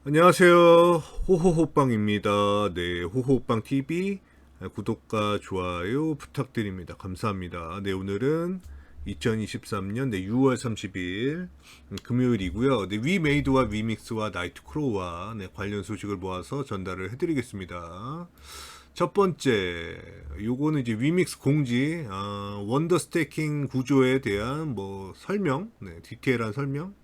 안녕하세요. 호호호빵입니다. 네, 호호호빵 TV 구독과 좋아요 부탁드립니다. 감사합니다. 네, 오늘은 2023년 6월 30일 금요일이고요. 네, 위메이드와 위믹스와 나이트 크로우와 관련 소식을 모아서 전달을 해드리겠습니다. 첫 번째, 요거는 이제 위믹스 공지, 원더 스테이킹 구조에 대한 뭐 설명, 디테일한 설명.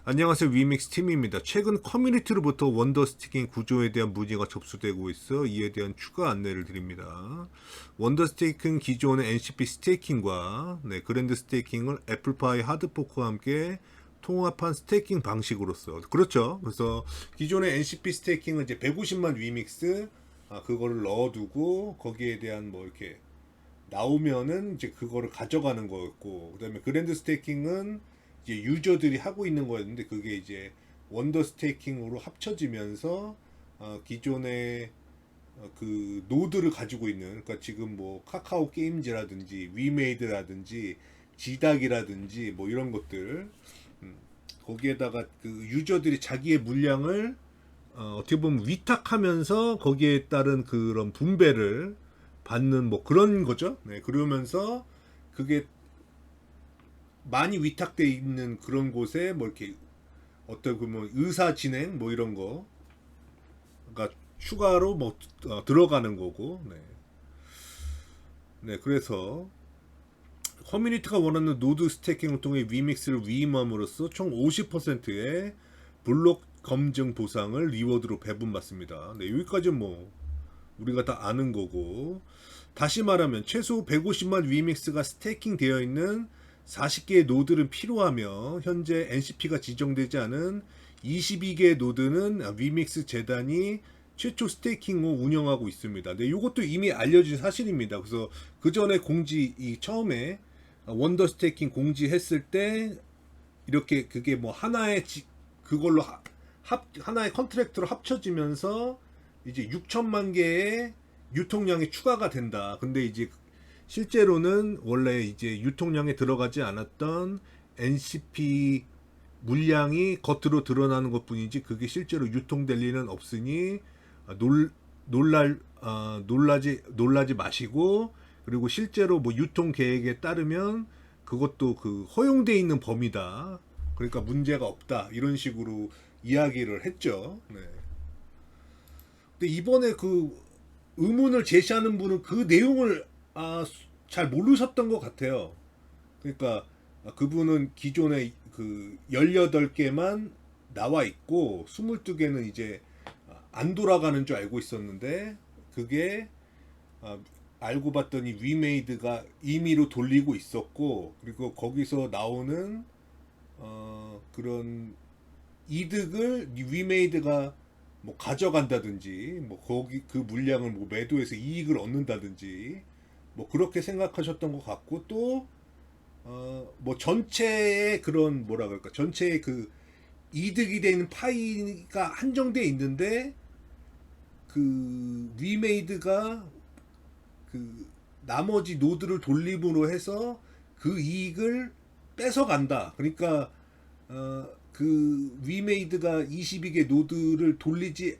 안녕하세요. 위믹스 팀입니다. 최근 커뮤니티로부터 원더 스테이킹 구조에 대한 문의가 접수되고 있어 이에 대한 추가 안내를 드립니다. 원더 스테이킹 기존의 NCP 스테이킹과 그랜드 스테이킹을 애플파이 하드포크와 함께 통합한 스테이킹 방식으로서 그렇죠. 그래서 기존의 NCP 스테이킹은 이제 150만 위믹스 그거를 넣어두고 거기에 대한 뭐 이렇게 나오면은 이제 그거를 가져가는 거였고, 그다음에 그랜드 스테이킹은 이제 유저들이 하고 있는 거였는데 그게 이제 원더 스테이킹으로 합쳐지면서 기존의 그 노드를 가지고 있는, 그러니까 지금 뭐 카카오 게임즈라든지 위메이드라든지 지닥이라든지 뭐 이런 것들, 거기에다가 그 유저들이 자기의 물량을 어떻게 보면 위탁하면서 거기에 따른 그런 분배를 받는 뭐 그런 거죠. 네, 그러면서 그게 많이 위탁돼 있는 그런 곳에 뭐 이렇게 어떤 그뭐 의사 진행 뭐 이런 거가 추가로 뭐 들어가는 거고. 네. 네, 그래서 커뮤니티가 원하는 노드 스태킹을 통해 위믹스를 위임함으로써 총 50%의 블록 검증 보상을 리워드로 배분받습니다. 네, 여기까지는 뭐 우리가 다 아는 거고, 다시 말하면 최소 150만 위믹스가 스테이킹 되어 있는 40개의 노드는 필요하며 현재 NCP가 지정되지 않은 22개의 노드는 위믹스 재단이 최초 스테이킹 후 운영하고 있습니다. 네, 이것도 이미 알려진 사실입니다. 그래서 그 전에 공지 처음에 원더 스테이킹 공지했을 때 이렇게 그게 뭐 하나의 그걸로 하나의 컨트랙트로 합쳐지면서 이제 6천만 개의 유통량이 추가가 된다. 근데 이제 실제로는 원래 이제 유통량에 들어가지 않았던 NCP 물량이 겉으로 드러나는 것뿐이지 그게 실제로 유통될 리는 없으니 놀라지 마시고, 그리고 실제로 뭐 유통 계획에 따르면 그것도 그 허용돼 있는 범위다. 그러니까 문제가 없다. 이런 식으로 이야기를 했죠. 네. 근데 이번에 그 의문을 제시하는 분은 그 내용을 잘 모르셨던 것 같아요. 그러니까 그분은 기존에 그 18개만 나와 있고 22개는 이제 안 돌아가는 줄 알고 있었는데, 그게 아, 알고 봤더니 위메이드가 임의로 돌리고 있었고, 그리고 거기서 나오는 그런 이득을 위메이드가 뭐 가져간다든지 뭐 거기 그 물량을 뭐 매도해서 이익을 얻는다든지 뭐 그렇게 생각하셨던 것 같고, 또 뭐 전체의 그런 뭐라 그럴까, 전체의 그 이득이 되는 파이가 한정돼 있는데 그 위메이드가 그 나머지 노드를 돌림으로 해서 그 이익을 뺏어간다. 그러니까 그 위메이드가 22개 노드를 돌리지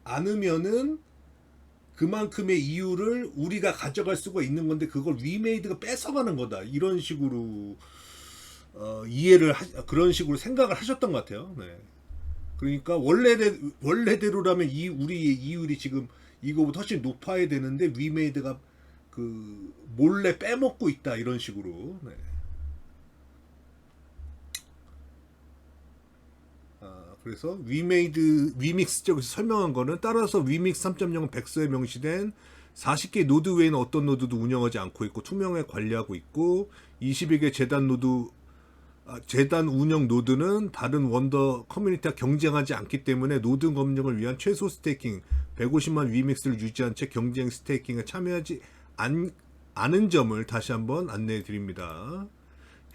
않으면은 그만큼의 이유를 우리가 가져갈 수가 있는 건데 그걸 위메이드가 뺏어가는 거다. 이런 식으로 그런 식으로 생각을 하셨던 것 같아요. 네. 그러니까 원래대로라면 이 우리의 이율이 지금 이거보다 훨씬 높아야 되는데 위메이드가 그 몰래 빼먹고 있다. 이런 식으로. 네. 그래서 위믹스 쪽에서 설명한 거는, 따라서 위믹스 3.0은 백서에 명시된 40개 노드 외에는 어떤 노드도 운영하지 않고 있고 투명하게 관리하고 있고, 22개 재단 운영 노드는 다른 원더 커뮤니티와 경쟁하지 않기 때문에 노드 검증을 위한 최소 스테이킹 150만 위믹스를 유지한 채 경쟁 스테이킹에 참여하지 않은 점을 다시 한번 안내해 드립니다.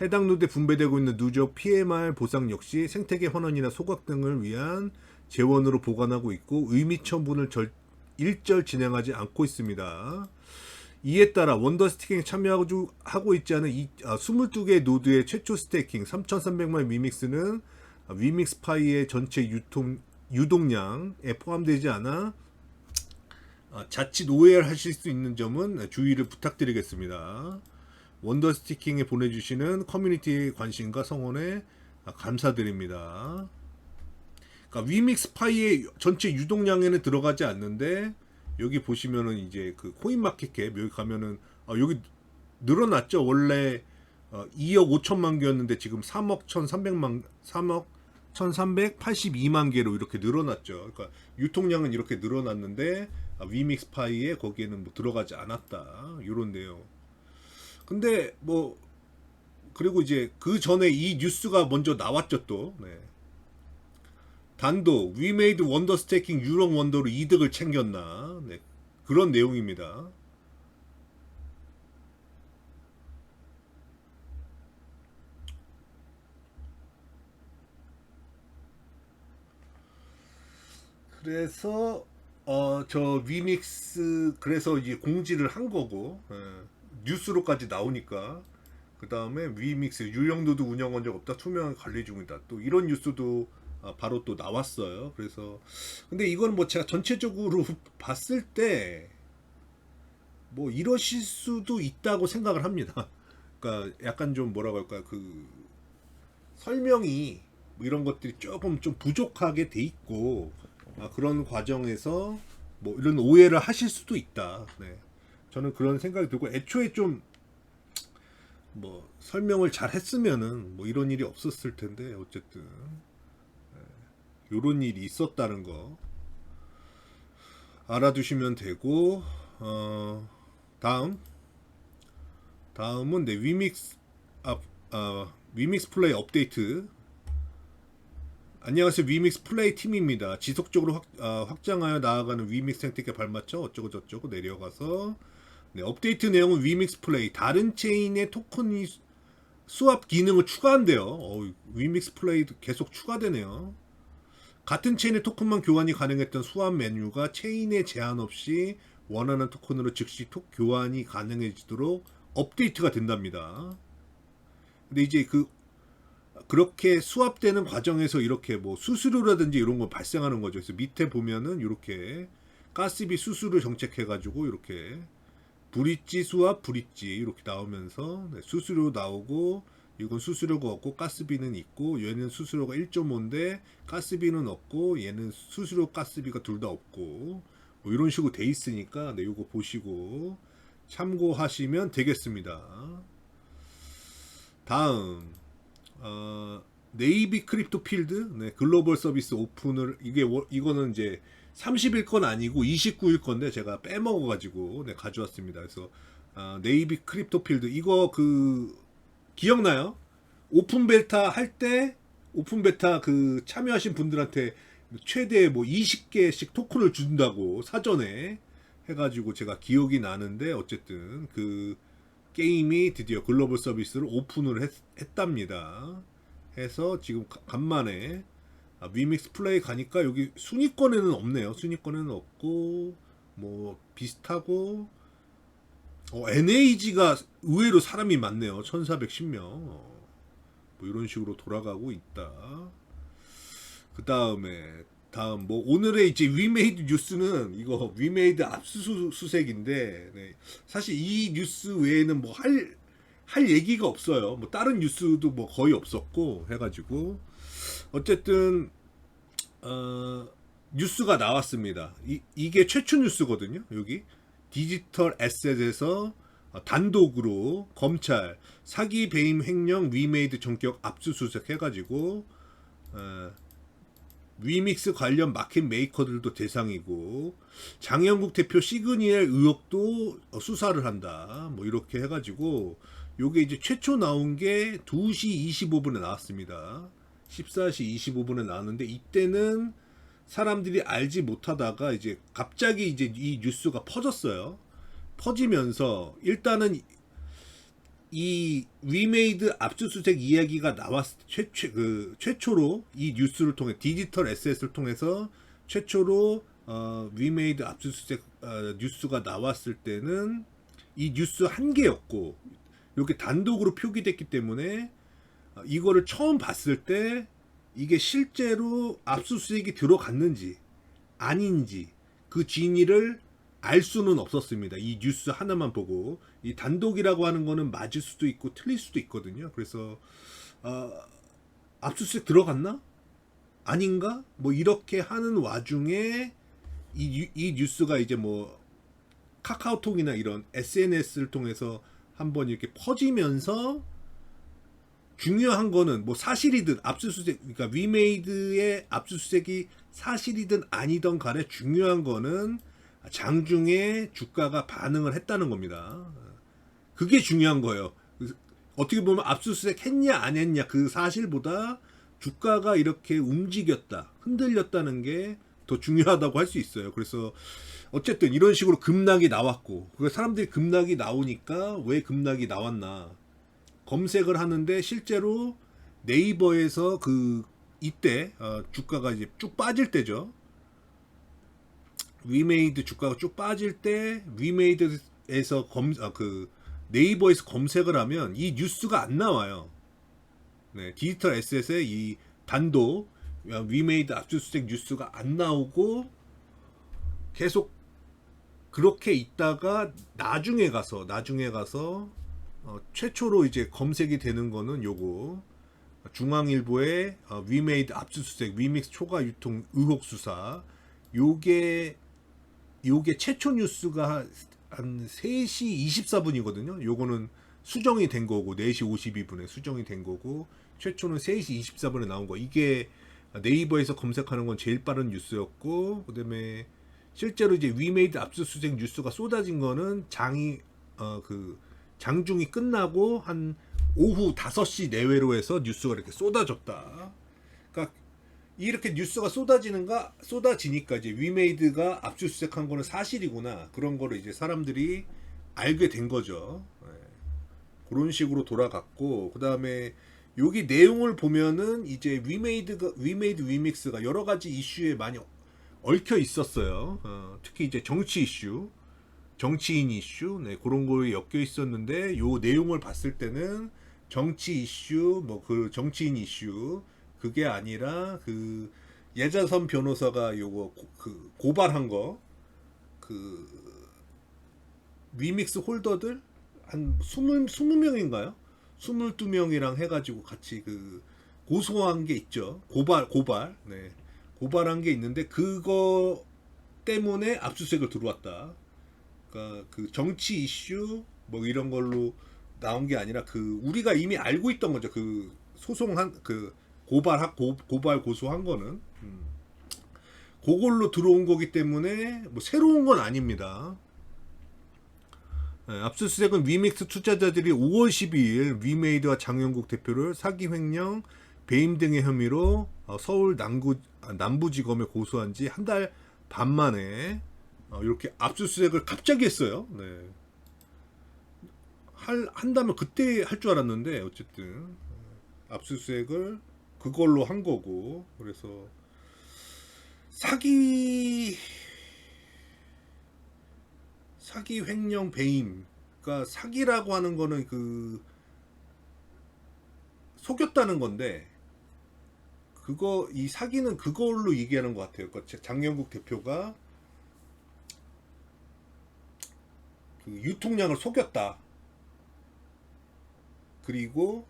해당 노드에 분배되고 있는 누적 PMR 보상 역시 생태계 환원이나 소각 등을 위한 재원으로 보관하고 있고 의미 처분을 일절 진행하지 않고 있습니다. 이에 따라 원더 스테이킹에 참여하고 있지 않은 22개 노드의 최초 스테이킹 3,300만 위믹스는 위믹스 파이의 전체 유통 유동량에 포함되지 않아 자칫 오해를 하실 수 있는 점은 주의를 부탁드리겠습니다. 원더스티킹에 보내주시는 커뮤니티의 관심과 성원에 감사드립니다. 그러니까 위믹스 파이의 전체 유동량에는 들어가지 않는데 여기 보시면은 이제 그 코인마켓캡 여기 가면은 여기 늘어났죠. 원래 2억 5천만 개였는데 지금 3억 1382만 개로 이렇게 늘어났죠. 그러니까 유통량은 이렇게 늘어났는데 위믹스 파이에 거기에는 뭐 들어가지 않았다. 이런 내용. 근데 뭐 그리고 이제 그 전에 이 뉴스가 먼저 나왔죠 또. 네. 단독 We made wonder staking 유령 원더로 이득을 챙겼나. 네. 그런 내용입니다. 그래서 저 위믹스 그래서 이제 공지를 한 거고 뉴스로까지 나오니까 그 다음에 위믹스 유령노드 운영한 적 없다 투명한 관리 중이다 또 이런 뉴스도 바로 또 나왔어요. 그래서 근데 이건 뭐 제가 전체적으로 봤을 때 뭐 이러실 수도 있다고 생각을 합니다. 그러니까 약간 좀 뭐라고 할까 그 설명이 뭐 이런 것들이 조금 좀 부족하게 돼 있고 그런 과정에서 뭐 이런 오해를 하실 수도 있다. 네. 저는 그런 생각이 들고 애초에 좀 뭐 설명을 잘 했으면은 뭐 이런 일이 없었을 텐데 어쨌든 이런 일이 있었다는 거 알아두시면 되고 다음은 네, 위믹스 플레이 업데이트. 안녕하세요. 위믹스 플레이 팀입니다. 지속적으로 확장하여 나아가는 위믹스 생태계 발맞춰 어쩌고 저쩌고 내려가서 네, 업데이트 내용은 위믹스 플레이 다른 체인의 토큰 수합 기능을 추가한대요. 위믹스 플레이도 계속 추가되네요. 같은 체인의 토큰만 교환이 가능했던 수합 메뉴가 체인에 제한 없이 원하는 토큰으로 즉시 교환이 가능해지도록 업데이트가 된답니다. 근데 이제 그렇게 수합되는 과정에서 이렇게 뭐 수수료라든지 이런 거 발생하는 거죠. 그래서 밑에 보면은 이렇게 가스비 수수료 정책해가지고 이렇게 브릿지 수합 브릿지 이렇게 나오면서 네, 수수료 나오고 이건 수수료가 없고 가스비는 있고 얘는 수수료가 1.5인데 가스비는 없고 얘는 수수료 가스비가 둘 다 없고 뭐 이런 식으로 돼 있으니까 네, 이거 보시고 참고하시면 되겠습니다. 다음 네이비 크립토 필드 네, 글로벌 서비스 오픈을 이거는 이제 30일 건 아니고 29일 건데 제가 빼먹어 가지고 네, 가져왔습니다. 그래서 네이비 크립토 필드 이거 기억나요? 오픈 베타 할 때 오픈 베타 참여하신 분들한테 최대 뭐 20개씩 토큰을 준다고 사전에 해가지고 제가 기억이 나는데 어쨌든 게임이 드디어 글로벌 서비스를 오픈을 했답니다. 해서 지금 간만에 위믹스 플레이 가니까 여기 순위권에는 없네요. 순위권에는 없고 뭐 비슷하고 NAG가 의외로 사람이 많네요. 1410명 뭐 이런 식으로 돌아가고 있다. 그 다음 뭐 오늘의 이제 위메이드 뉴스는 이거 위메이드 압수수색인데 네. 사실 이 뉴스 외에는 뭐 할 얘기가 없어요. 뭐 다른 뉴스도 뭐 거의 없었고 해가지고 어쨌든 뉴스가 나왔습니다. 이게 최초 뉴스거든요. 여기 디지털 에셋에서 단독으로 검찰 사기 배임 횡령 위메이드 전격 압수수색 해가지고 위믹스 관련 마켓 메이커들도 대상이고 장영국 대표 시그니엘 의혹도 수사를 한다. 뭐 이렇게 해가지고 요게 이제 최초 나온 게 2시 25분에 나왔습니다. 14시 25분에 나왔는데 이때는 사람들이 알지 못하다가 이제 갑자기 이제 이 뉴스가 퍼졌어요. 퍼지면서 일단은 이 위메이드 압수수색 이야기가 나왔을 최초로 이 뉴스를 통해 디지털 에셋을 통해서 최초로 위메이드 압수수색 뉴스가 나왔을 때는 이 뉴스 한 개였고 이렇게 단독으로 표기됐기 때문에 이거를 처음 봤을 때 이게 실제로 압수수색이 들어갔는지 아닌지 그 진위를 알 수는 없었습니다. 이 뉴스 하나만 보고. 이 단독이라고 하는 거는 맞을 수도 있고 틀릴 수도 있거든요. 그래서 압수수색 들어갔나? 아닌가? 뭐 이렇게 하는 와중에 이 뉴스가 이제 뭐 카카오톡이나 이런 SNS를 통해서 한번 이렇게 퍼지면서, 중요한 거는 뭐 사실이든 압수수색, 그러니까 위메이드의 압수수색이 사실이든 아니든 간에 중요한 거는 장중에 주가가 반응을 했다는 겁니다. 그게 중요한 거예요. 어떻게 보면 압수수색 했냐 안 했냐 그 사실보다 주가가 이렇게 움직였다, 흔들렸다는 게 더 중요하다고 할 수 있어요. 그래서 어쨌든 이런 식으로 급락이 나왔고, 사람들이 급락이 나오니까 왜 급락이 나왔나 검색을 하는데, 실제로 네이버에서 이때 주가가 이제 쭉 빠질 때죠. 위메이드 주가가 쭉 빠질 때 위메이드에서 네이버에서 검색을 하면 이 뉴스가 안 나와요. 네, 디지털 에셋의 이 단독 위메이드 압수수색 뉴스가 안 나오고 계속 그렇게 있다가 나중에 가서 최초로 이제 검색이 되는 거는 요거 중앙일보의 위메이드 압수수색 위믹스 초과 유통 의혹 수사, 요게 최초 뉴스가 한 3시 24분이거든요. 요거는 수정이 된 거고 4시 52분에 수정이 된 거고, 최초는 3시 24분에 나온 거. 이게 네이버에서 검색하는 건 제일 빠른 뉴스였고, 그다음에 실제로 이제 위메이드 압수수색 뉴스가 쏟아진 거는 장중이 끝나고 한 오후 5시 내외로 해서 뉴스가 이렇게 쏟아졌다. 그러니까 이렇게 뉴스가 쏟아지니까 이제 위메이드가 압수수색한 거는 사실이구나, 그런 거를 이제 사람들이 알게 된 거죠. 네. 그런 식으로 돌아갔고, 그 다음에 여기 내용을 보면은 이제 위메이드 위믹스가 여러 가지 이슈에 많이 얽혀 있었어요. 특히 이제 정치 이슈, 정치인 이슈, 네, 그런 거에 엮여 있었는데, 요 내용을 봤을 때는 정치 이슈, 정치인 이슈, 그게 아니라 예자선 변호사가 요거 고발한 거, 위믹스 홀더들 한 20명인가요? 22명이랑 해가지고 같이 고소한 게 있죠. 네. 고발한 게 있는데, 그거 때문에 압수수색을 들어왔다. 그러니까 정치 이슈 이런 걸로 나온 게 아니라 우리가 이미 알고 있던 거죠. 소송한 고발 고소한 거는 그걸로 들어온 거기 때문에 새로운 건 아닙니다. 네, 압수수색은 위믹스 투자자들이 5월 12일 위메이드와 장영국 대표를 사기 횡령, 배임 등의 혐의로 서울 남부지검에 고소한 지 한 달 반 만에 이렇게 압수수색을 갑자기 했어요. 네. 한다면 그때 할 줄 알았는데, 어쨌든 압수수색을 그걸로 한 거고, 그래서 사기 횡령 배임, 그러니까 사기라고 하는 거는 속였다는 건데, 이 사기는 그걸로 얘기하는 것 같아요. 그러니까 장영국 대표가 유통량을 속였다. 그리고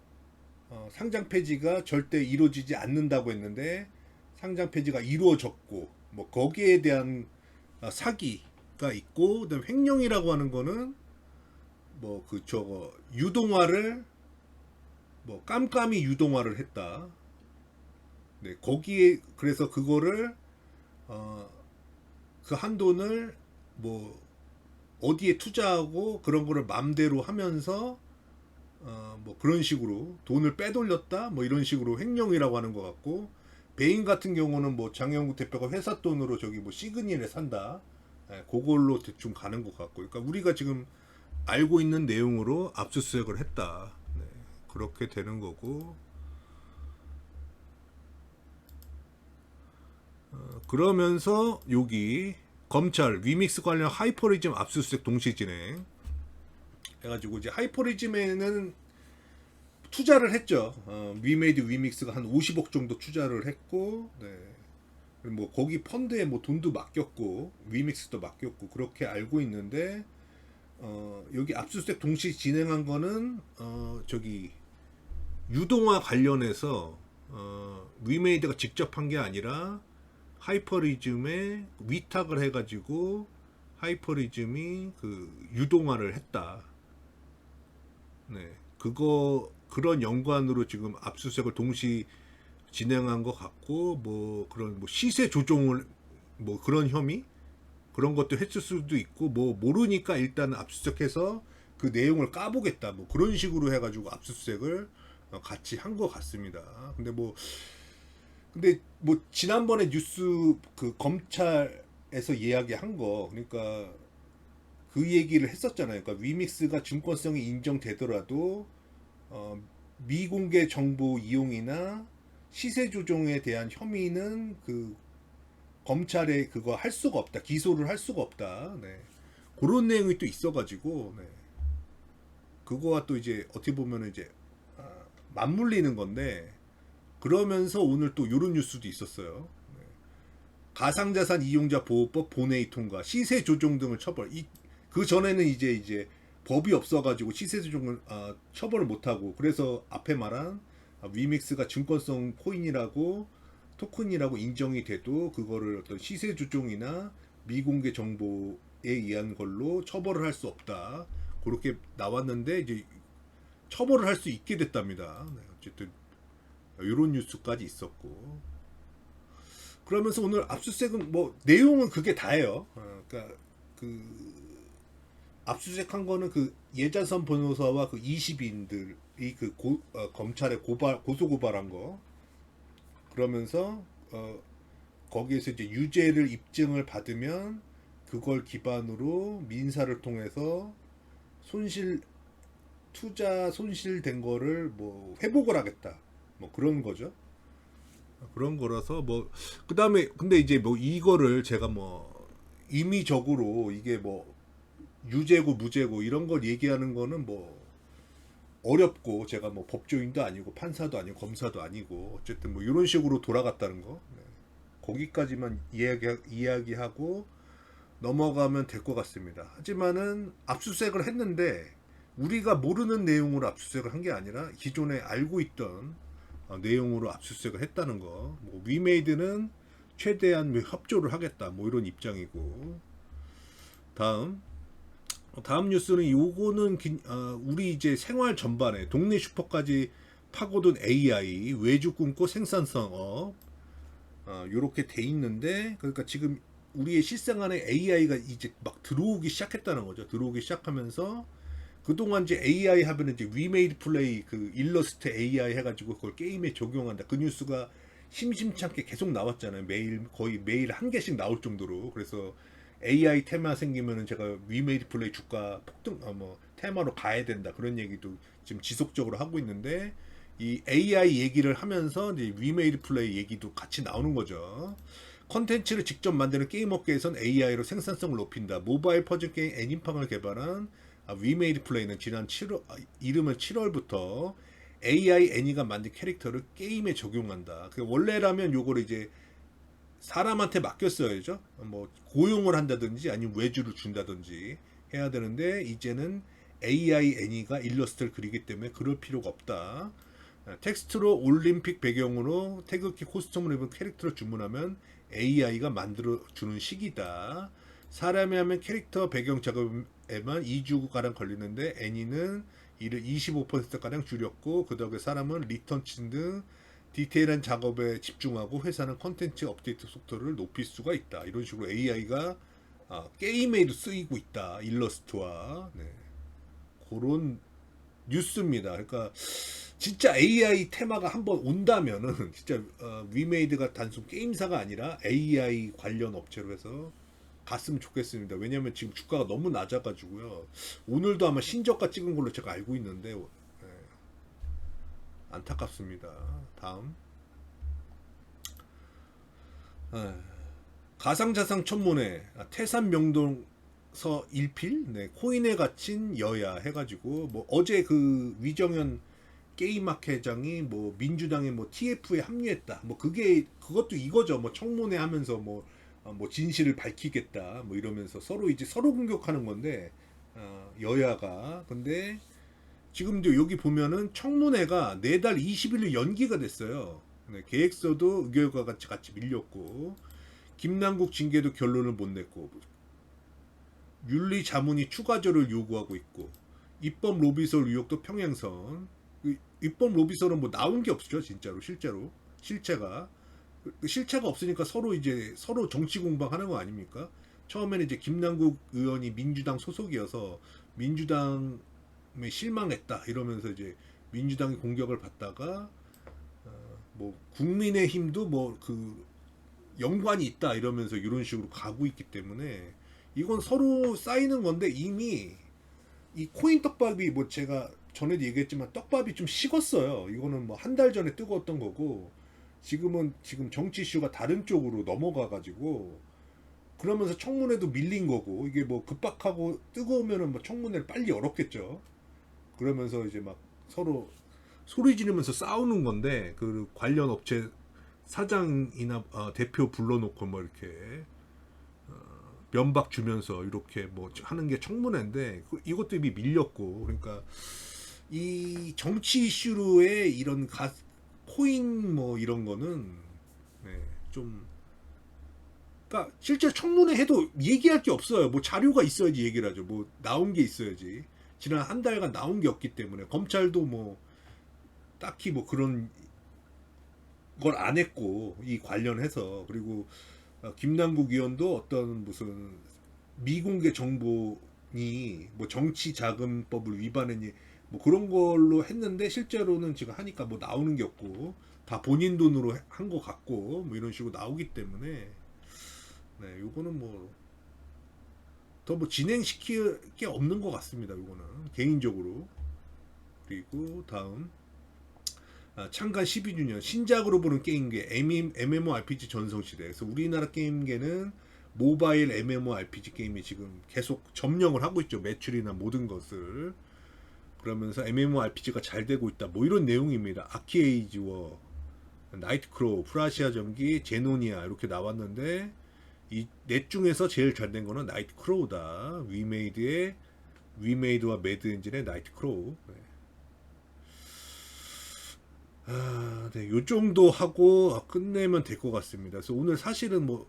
상장 폐지가 절대 이루어지지 않는다고 했는데 상장 폐지가 이루어졌고, 거기에 대한 사기가 있고, 그다음에 횡령이라고 하는 거는 유동화를 깜깜이 유동화를 했다. 네, 거기에 그래서 그거를 그 한돈을 어디에 투자하고 그런 거를 맘대로 하면서 그런 식으로 돈을 빼돌렸다, 이런 식으로 횡령이라고 하는 것 같고, 배임 같은 경우는 장영국 대표가 회사 돈으로 시그니를 산다, 그걸로 대충 가는 것 같고, 그러니까 우리가 지금 알고 있는 내용으로 압수수색을 했다. 네, 그렇게 되는 거고, 그러면서 여기 검찰 위믹스 관련 투자를 했죠. 위메이드 위믹스가 한 50억 정도 투자를 했고, 네. 뭐 거기 펀드에 뭐 돈도 맡겼고 위믹스도 맡겼고 그렇게 알고 있는데 여기 압수수색 동시 진행한 거는 저기 유동화 관련해서 위메이드가 직접 한 게 아니라 하이퍼리즘에 위탁을 해가지고 하이퍼리즘이 그 유동화를 했다. 네, 그런 연관으로 지금 압수수색을 동시 진행한 것 같고 뭐 그런 뭐 시세 조종을 뭐 그런 혐의 그런 것도 했을 수도 있고 뭐 모르니까 일단 압수수색해서 그 내용을 까보겠다 뭐 그런 식으로 해가지고 압수수색을 같이 한 것 같습니다. 근데 뭐 지난번에 뉴스 그 검찰에서 이야기한 거 그러니까 그 얘기를 했었잖아요. 그러니까 위믹스가 증권성이 인정되더라도 어, 미공개 정보 이용이나 시세 조종에 대한 혐의는 그 검찰에 그거 할 수가 없다. 기소를 할 수가 없다. 네. 그런 내용이 또 있어가지고 네. 그거와 또 이제 어떻게 보면 이제 맞물리는 건데 그러면서 오늘 또 이런 뉴스도 있었어요. 네. 가상자산 이용자 보호법 본회의 통과, 시세 조종 등을 처벌. 그 전에는 이제 법이 없어가지고 시세 조종을 처벌을 못하고 그래서 앞에 말한 위믹스가 증권성 코인이라고 토큰이라고 인정이 돼도 그거를 어떤 시세 조종이나 미공개 정보에 의한 걸로 처벌을 할 수 없다. 그렇게 나왔는데 이제 처벌을 할 수 있게 됐답니다. 네, 어쨌든 이런 뉴스까지 있었고 그러면서 오늘 압수수색은 뭐 내용은 그게 다예요. 그러니까 그 압수수색한 거는 그 예자선 변호사와 그 20인들이 그 검찰에 고소 고발한 거 그러면서 거기에서 이제 유죄를 입증을 받으면 그걸 기반으로 민사를 통해서 투자 손실된 거를 뭐 회복을 하겠다 뭐 그런 거죠. 그런 거라서 뭐 그다음에 근데 이제 뭐 이거를 제가 뭐 임의적으로 이게 뭐 유죄고 무죄고 이런 걸 얘기하는 거는 뭐 어렵고 제가 뭐 법조인도 아니고 판사도 아니고 검사도 아니고 어쨌든 뭐 이런 식으로 돌아갔다는 거 네. 거기까지만 이야기하고 넘어가면 될 것 같습니다. 하지만은 압수수색을 했는데 우리가 모르는 내용으로 압수수색을 한 게 아니라 기존에 알고 있던 내용으로 압수수색을 했다는 거. 뭐 위메이드는 최대한 협조를 하겠다. 뭐 이런 입장이고. 다음 뉴스는 요거는 우리 이제 생활 전반에 동네 슈퍼까지 파고든 AI 외주 꿈꿔 생산성업 요렇게 돼 있는데 그러니까 지금 우리의 실생활에 AI가 이제 막 들어오기 시작했다는 거죠. 들어오기 시작하면서 그동안 이제 AI 하면은 이제 위메이드 플레이 그 일러스트 AI 해가지고 그걸 게임에 적용한다. 그 뉴스가 심심찮게 계속 나왔잖아요. 거의 매일 한 개씩 나올 정도로. 그래서 AI 테마 생기면은 제가 위메이드 플레이 주가 폭등 뭐 테마로 가야 된다. 그런 얘기도 지금 지속적으로 하고 있는데 이 AI 얘기를 하면서 이제 위메이드 플레이 얘기도 같이 나오는 거죠. 컨텐츠를 직접 만드는 게임 업계에선 AI로 생산성을 높인다. 모바일 퍼즐 게임 애니팡을 개발한 위메이드 플레이는 지난 7월 이르면 7월부터 AI 애니가 만든 캐릭터를 게임에 적용한다. 원래라면 요거를 이제 사람한테 맡겼어야죠. 뭐 고용을 한다든지 아니면 외주를 준다든지 해야 되는데 이제는 AI 애니가 일러스트를 그리기 때문에 그럴 필요가 없다. 텍스트로 올림픽 배경으로 태극기 코스튬을 입은 캐릭터를 주문하면 AI가 만들어주는 시기다. 사람이 하면 캐릭터 배경 작업에만 2주가량 걸리는데 애니는 이를 25%가량 줄였고 그 덕에 사람은 리턴치 등 디테일한 작업에 집중하고 회사는 컨텐츠 업데이트 속도를 높일 수가 있다. 이런 식으로 AI가 게임에도 쓰이고 있다. 일러스트와 네. 그런 뉴스입니다. 그러니까 진짜 AI 테마가 한번 온다면은 진짜 위메이드가 단순 게임사가 아니라 AI 관련 업체로 해서 갔으면 좋겠습니다. 왜냐하면 지금 주가가 너무 낮아가지고요. 오늘도 아마 신저가 찍은 걸로 제가 알고 있는데 안타깝습니다. 다음 가상자산 천문회 태산 명동서 일필 네, 코인에 갇힌 여야 해가지고 뭐 어제 그 위정현 게임학 회장이 뭐 민주당의 뭐 TF에 합류했다. 뭐 그게 그것도 이거죠. 뭐 청문회 하면서 뭐 진실을 밝히겠다. 뭐 이러면서 서로 이제 서로 공격하는 건데 여야가. 근데 지금도 여기 보면은 청문회가 내달 20일로 연기가 됐어요. 네, 계획서도 의결과 같이 밀렸고 김남국 징계도 결론을 못 냈고 윤리 자문이 추가조를 요구하고 있고 입법 로비설 의혹도 평행선. 입법 로비설은 뭐 나온 게 없죠 진짜로 실체가 없으니까 서로 이제 서로 정치 공방하는 거 아닙니까? 처음에는 이제 김남국 의원이 민주당 소속이어서 민주당에 실망했다 이러면서 이제 민주당이 공격을 받다가 뭐 국민의힘도 뭐 그 연관이 있다 이러면서 이런 식으로 가고 있기 때문에 이건 서로 쌓이는 건데 이미 이 코인 떡밥이 뭐 제가 전에도 얘기했지만 떡밥이 좀 식었어요. 이거는 뭐 한 달 전에 뜨거웠던 거고 지금 정치 이슈가 다른 쪽으로 넘어가 가지고 그러면서 청문회도 밀린 거고 이게 뭐 급박하고 뜨거우면은 뭐 청문회를 빨리 열었겠죠. 그러면서 이제 막 서로 소리 지르면서 싸우는 건데 그 관련 업체 사장이나 대표 불러놓고 뭐 이렇게 면박 주면서 이렇게 뭐 하는 게 청문회인데 이것도 이미 밀렸고 그러니까 이 정치 이슈로의 이런 코인 뭐 이런 거는 네, 좀 그러니까 실제 청문회 해도 얘기할 게 없어요. 뭐 자료가 있어야지 얘기를 하죠. 뭐 나온 게 있어야지. 지난 한 달간 나온 게 없기 때문에 검찰도 뭐 딱히 뭐 그런 걸 안 했고 이 관련해서 그리고 김남국 의원도 어떤 무슨 미공개 정보니 뭐 정치자금법을 위반했니 뭐 그런 걸로 했는데 실제로는 지금 하니까 뭐 나오는 게 없고 다 본인 돈으로 한 것 같고 뭐 이런 식으로 나오기 때문에 네 요거는 뭐 더 뭐 진행시킬 게 없는 것 같습니다. 요거는 개인적으로. 그리고 다음 창간 12주년 신작으로 보는 게임계 MMORPG 전성시대. 그래서 우리나라 게임계는 모바일 MMORPG 게임이 지금 계속 점령을 하고 있죠. 매출이나 모든 것을. 그러면서 MMORPG가 잘 되고 있다. 뭐 이런 내용입니다. 아키에이즈워, 나이트크로우, 프라시아 전기, 제노니아 이렇게 나왔는데 이 넷 중에서 제일 잘 된 거는 나이트크로우다. 위메이드와 매드엔진의 나이트크로우. 네. 네, 요 정도 하고 끝내면 될 것 같습니다. 그래서 오늘 사실은 뭐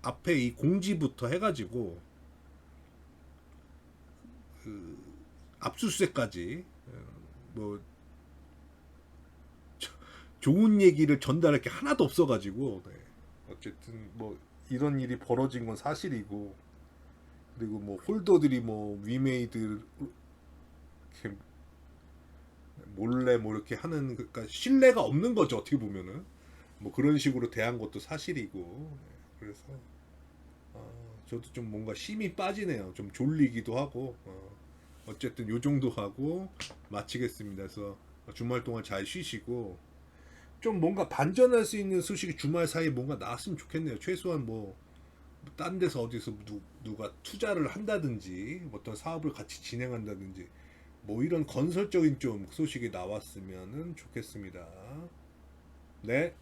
앞에 이 공지부터 해가지고 그 압수수색까지 뭐 좋은 얘기를 전달할 게 하나도 없어가지고 네. 어쨌든 뭐 이런 일이 벌어진 건 사실이고 그리고 뭐 홀더들이 뭐 위메이드 이렇게 몰래 뭐 이렇게 하는 그러니까 신뢰가 없는 거죠 어떻게 보면은 뭐 그런 식으로 대한 것도 사실이고 네. 그래서 저도 좀 뭔가 힘이 빠지네요. 좀 졸리기도 하고 어쨌든 요 정도 하고 마치겠습니다. 그래서 주말 동안 잘 쉬시고 좀 뭔가 반전할 수 있는 소식이 주말 사이에 뭔가 나왔으면 좋겠네요. 최소한 뭐 딴 데서 어디서 누가 투자를 한다든지 어떤 사업을 같이 진행한다든지 뭐 이런 건설적인 좀 소식이 나왔으면 좋겠습니다. 네.